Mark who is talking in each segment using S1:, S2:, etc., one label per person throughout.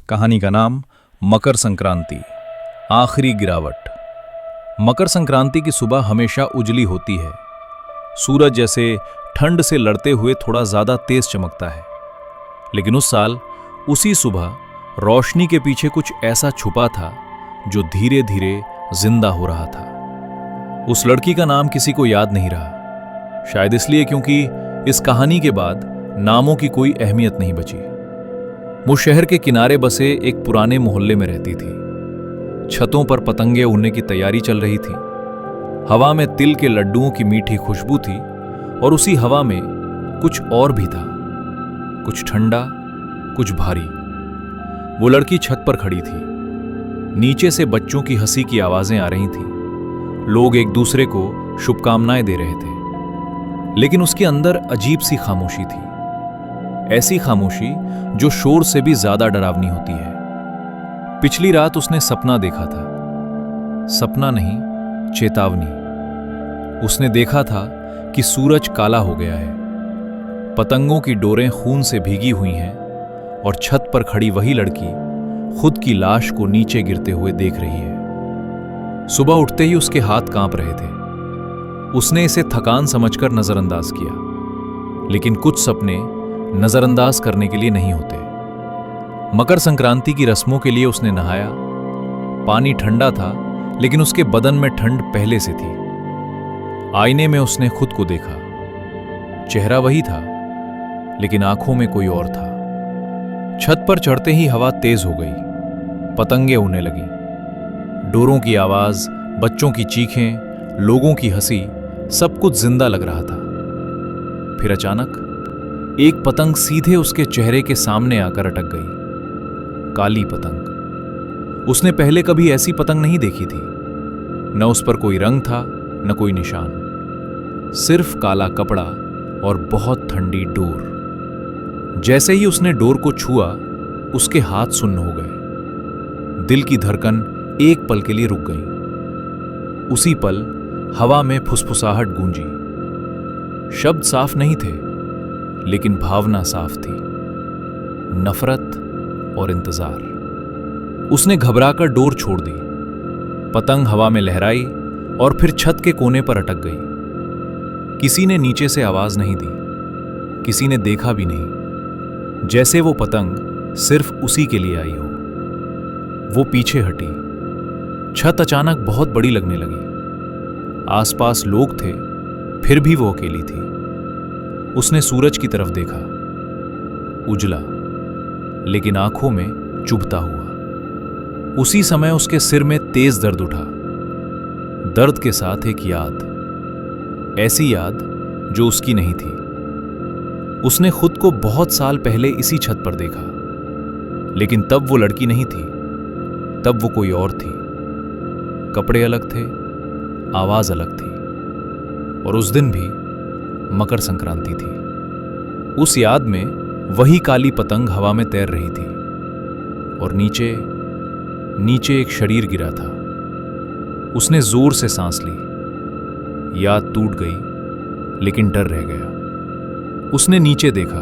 S1: कहानी का नाम मकर संक्रांति, आखिरी गिरावट। मकर संक्रांति की सुबह हमेशा उजली होती है। सूरज जैसे ठंड से लड़ते हुए थोड़ा ज्यादा तेज चमकता है। लेकिन उस साल उसी सुबह रोशनी के पीछे कुछ ऐसा छुपा था जो धीरे धीरे जिंदा हो रहा था। उस लड़की का नाम किसी को याद नहीं रहा, शायद इसलिए क्योंकि इस कहानी के बाद नामों की कोई अहमियत नहीं बची। वो शहर के किनारे बसे एक पुराने मोहल्ले में रहती थी। छतों पर पतंगे उड़ने की तैयारी चल रही थी। हवा में तिल के लड्डुओं की मीठी खुशबू थी और उसी हवा में कुछ और भी था, कुछ ठंडा, कुछ भारी। वो लड़की छत पर खड़ी थी। नीचे से बच्चों की हंसी की आवाजें आ रही थीं। लोग एक दूसरे को शुभकामनाएं दे रहे थे। लेकिन उसके अंदर अजीब सी खामोशी थी, ऐसी खामोशी जो शोर से भी ज्यादा डरावनी होती है। पिछली रात उसने सपना देखा था। सपना नहीं, चेतावनी। उसने देखा था कि सूरज काला हो गया है, पतंगों की डोरें खून से भीगी हुई हैं और छत पर खड़ी वही लड़की खुद की लाश को नीचे गिरते हुए देख रही है। सुबह उठते ही उसके हाथ कांप रहे थे। उसने इसे थकान समझकर नजरअंदाज किया, लेकिन कुछ सपने नजरअंदाज करने के लिए नहीं होते। मकर संक्रांति की रस्मों के लिए उसने नहाया। पानी ठंडा था, लेकिन उसके बदन में ठंड पहले से थी। आईने में उसने खुद को देखा। चेहरा वही था, लेकिन आंखों में कोई और था। छत पर चढ़ते ही हवा तेज हो गई, पतंगे उड़ने लगी। डोरों की आवाज, बच्चों की चीखें, लोगों की हंसी, सब कुछ जिंदा लग रहा था। फिर अचानक एक पतंग सीधे उसके चेहरे के सामने आकर अटक गई। काली पतंग। उसने पहले कभी ऐसी पतंग नहीं देखी थी। न उस पर कोई रंग था, न कोई निशान, सिर्फ काला कपड़ा और बहुत ठंडी डोर। जैसे ही उसने डोर को छुआ, उसके हाथ सुन्न हो गए। दिल की धड़कन एक पल के लिए रुक गई। उसी पल हवा में फुसफुसाहट गूंजी। शब्द साफ नहीं थे, लेकिन भावना साफ थी, नफरत और इंतजार। उसने घबराकर डोर छोड़ दी। पतंग हवा में लहराई और फिर छत के कोने पर अटक गई। किसी ने नीचे से आवाज नहीं दी, किसी ने देखा भी नहीं, जैसे वो पतंग सिर्फ उसी के लिए आई हो। वो पीछे हटी। छत अचानक बहुत बड़ी लगने लगी। आसपास लोग थे, फिर भी वो अकेली थी। उसने सूरज की तरफ देखा, उजला, लेकिन आंखों में चुभता हुआ। उसी समय उसके सिर में तेज दर्द उठा। दर्द के साथ एक याद, ऐसी याद जो उसकी नहीं थी। उसने खुद को बहुत साल पहले इसी छत पर देखा, लेकिन तब वो लड़की नहीं थी, तब वो कोई और थी। कपड़े अलग थे, आवाज अलग थी, और उस दिन भी मकर संक्रांति थी। उस याद में वही काली पतंग हवा में तैर रही थी और नीचे नीचे एक शरीर गिरा था। उसने जोर से सांस ली। याद टूट गई, लेकिन डर रह गया। उसने नीचे देखा।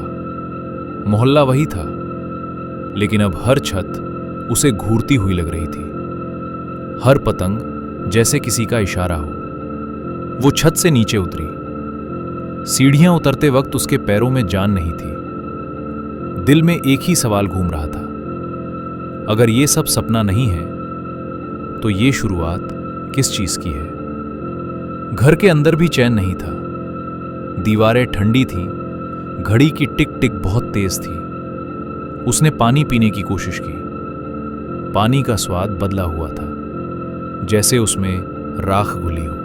S1: मोहल्ला वही था, लेकिन अब हर छत उसे घूरती हुई लग रही थी। हर पतंग जैसे किसी का इशारा हो। वो छत से नीचे उतरी। सीढ़ियां उतरते वक्त उसके पैरों में जान नहीं थी। दिल में एक ही सवाल घूम रहा था, अगर ये सब सपना नहीं है, तो ये शुरुआत किस चीज की है? घर के अंदर भी चैन नहीं था। दीवारें ठंडी थीं, घड़ी की टिक टिक बहुत तेज थी। उसने पानी पीने की कोशिश की। पानी का स्वाद बदला हुआ था, जैसे उसमें राख घुली हो।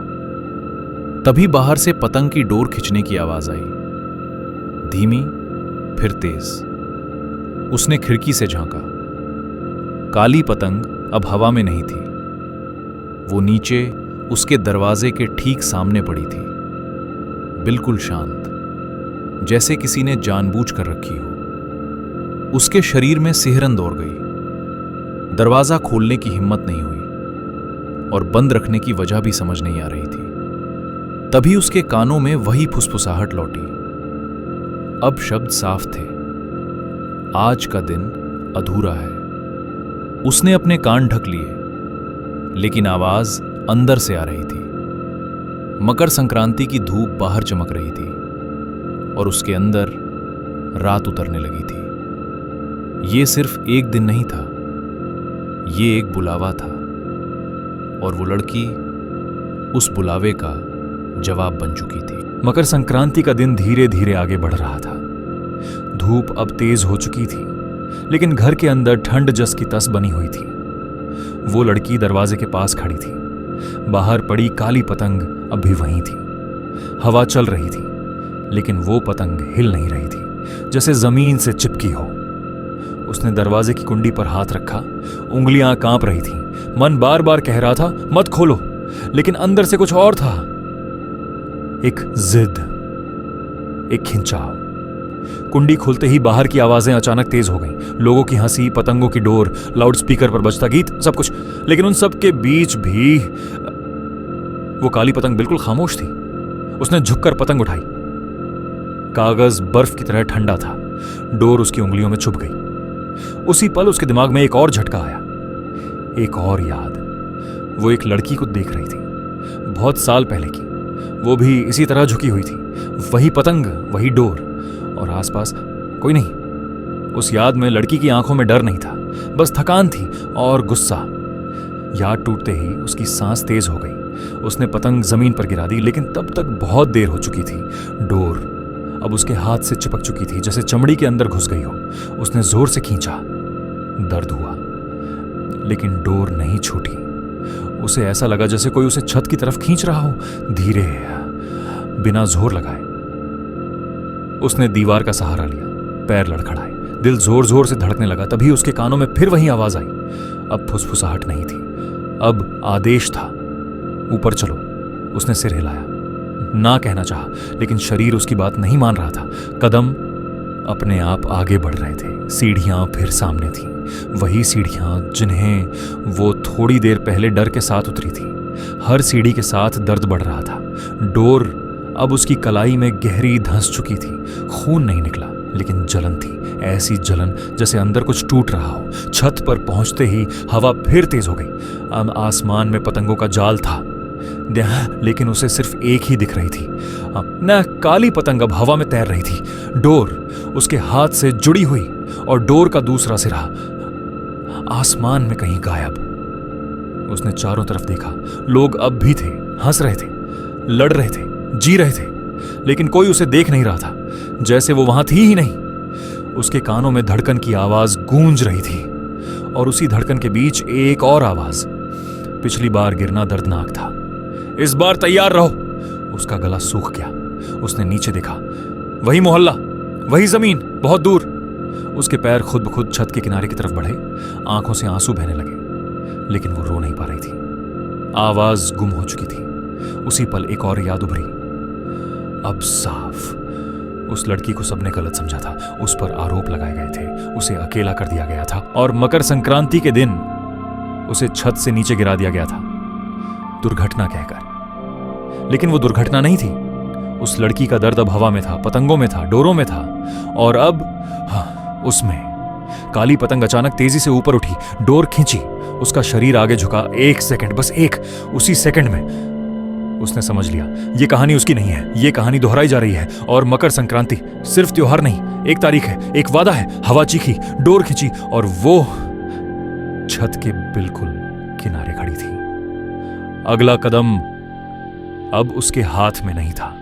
S1: तभी बाहर से पतंग की डोर खिंचने की आवाज आई, धीमी, फिर तेज। उसने खिड़की से झांका। काली पतंग अब हवा में नहीं थी। वो नीचे उसके दरवाजे के ठीक सामने पड़ी थी, बिल्कुल शांत, जैसे किसी ने जानबूझकर रखी हो। उसके शरीर में सिहरन दौड़ गई। दरवाजा खोलने की हिम्मत नहीं हुई और बंद रखने की वजह भी समझ नहीं आ रही थी। तभी उसके कानों में वही फुसफुसाहट लौटी। अब शब्द साफ थे, आज का दिन अधूरा है। उसने अपने कान ढक लिए, लेकिन आवाज अंदर से आ रही थी। मकर संक्रांति की धूप बाहर चमक रही थी और उसके अंदर रात उतरने लगी थी। ये सिर्फ एक दिन नहीं था, ये एक बुलावा था, और वो लड़की उस बुलावे का जवाब बन चुकी थी। मकर संक्रांति का दिन धीरे धीरे आगे बढ़ रहा था। धूप अब तेज हो चुकी थी, लेकिन घर के अंदर ठंड जस की तस बनी हुई थी। वो लड़की दरवाजे के पास खड़ी थी। बाहर पड़ी काली पतंग अब भी वहीं थी। हवा चल रही थी, लेकिन वो पतंग हिल नहीं रही थी, जैसे जमीन से चिपकी हो। उसने दरवाजे की कुंडी पर हाथ रखा, उंगलियां कांप रही थीं। मन बार बार कह रहा था मत खोलो, लेकिन अंदर से कुछ और था। एक जिद, एक खिंचाव। कुंडी खुलते ही बाहर की आवाजें अचानक तेज हो गईं। लोगों की हंसी, पतंगों की डोर, लाउडस्पीकर पर बजता गीत, सब कुछ। लेकिन उन सब के बीच भी वो काली पतंग बिल्कुल खामोश थी। उसने झुककर पतंग उठाई। कागज बर्फ की तरह ठंडा था। डोर उसकी उंगलियों में छुप गई। उसी पल उसके दिमाग में एक और झटका आया, एक और याद। वो एक लड़की को देख रही थी, बहुत साल पहले की। वो भी इसी तरह झुकी हुई थी। वही पतंग, वही डोर, और आसपास कोई नहीं। उस याद में लड़की की आंखों में डर नहीं था, बस थकान थी और गुस्सा। याद टूटते ही उसकी सांस तेज हो गई। उसने पतंग जमीन पर गिरा दी, लेकिन तब तक बहुत देर हो चुकी थी। डोर अब उसके हाथ से चिपक चुकी थी, जैसे चमड़ी के अंदर घुस गई हो। उसने जोर से खींचा, दर्द हुआ, लेकिन डोर नहीं छूटी। उसे ऐसा लगा जैसे कोई उसे छत की तरफ खींच रहा हो, धीरे, बिना जोर लगाए। उसने दीवार का सहारा लिया, पैर लड़खड़ाए, दिल जोर जोर से धड़कने लगा। तभी उसके कानों में फिर वही आवाज आई। अब फुसफुसाहट नहीं थी, अब आदेश था। ऊपर चलो। उसने सिर हिलाया, ना कहना चाहा, लेकिन शरीर उसकी बात नहीं मान रहा था। कदम अपने आप आगे बढ़ रहे थे। सीढ़ियां फिर सामने थीं, वही सीढ़ियां जिन्हें वो थोड़ी देर पहले डर के साथ उतरी थी। हर सीढ़ी के साथ दर्द बढ़ रहा था। डोर अब उसकी कलाई में गहरी धंस चुकी थी। खून नहीं निकला, लेकिन जलन थी, ऐसी जलन जैसे अंदर कुछ टूट रहा हो। छत पर पहुंचते ही हवा फिर तेज हो गई। आसमान में पतंगों का जाल था, लेकिन उसे सिर्फ एक ही दिख रही थी। न काली पतंग अब हवा में तैर रही थी। डोर उसके हाथ से जुड़ी हुई, और डोर का दूसरा सिरा आसमान में कहीं गायब। उसने चारों तरफ देखा। लोग अब भी थे, हंस रहे थे, लड़ रहे थे, जी रहे थे, लेकिन कोई उसे देख नहीं रहा था, जैसे वो वहां थी ही नहीं। उसके कानों में धड़कन की आवाज गूंज रही थी, और उसी धड़कन के बीच एक और आवाज। पिछली बार गिरना दर्दनाक था, इस बार तैयार रहो। उसका गला सूख गया। उसने नीचे देखा, वही मोहल्ला, वही जमीन, बहुत दूर। उसके पैर खुद ब खुद छत के किनारे की तरफ बढ़े। आंखों से आंसू बहने लगे, लेकिन वो रो नहीं पा रही थी। आवाज गुम हो चुकी थी। उसी पल एक और याद उभरी। अब साफ, उस लड़की को सबने गलत समझा था। उस पर आरोप लगाए गए थे, उसे अकेला कर दिया गया था, और मकर संक्रांति के दिन उसे छत से नीचे गिरा दिया गया था, दुर्घटना कहकर। लेकिन वो दुर्घटना नहीं थी। उस लड़की का दर्द अब हवा में था, पतंगों में था, डोरों में था, और अब उसमें। काली पतंग अचानक तेजी से ऊपर उठी, डोर खींची, उसका शरीर आगे झुका। एक सेकंड, बस एक, उसी सेकंड में उसने समझ लिया, ये कहानी उसकी नहीं है, ये कहानी दोहराई जा रही है। और मकर संक्रांति सिर्फ त्योहार नहीं, एक तारीख है, एक वादा है। हवा चीखी, डोर खींची, और वो छत के बिल्कुल किनारे खड़ी थी। अगला कदम अब उसके हाथ में नहीं था।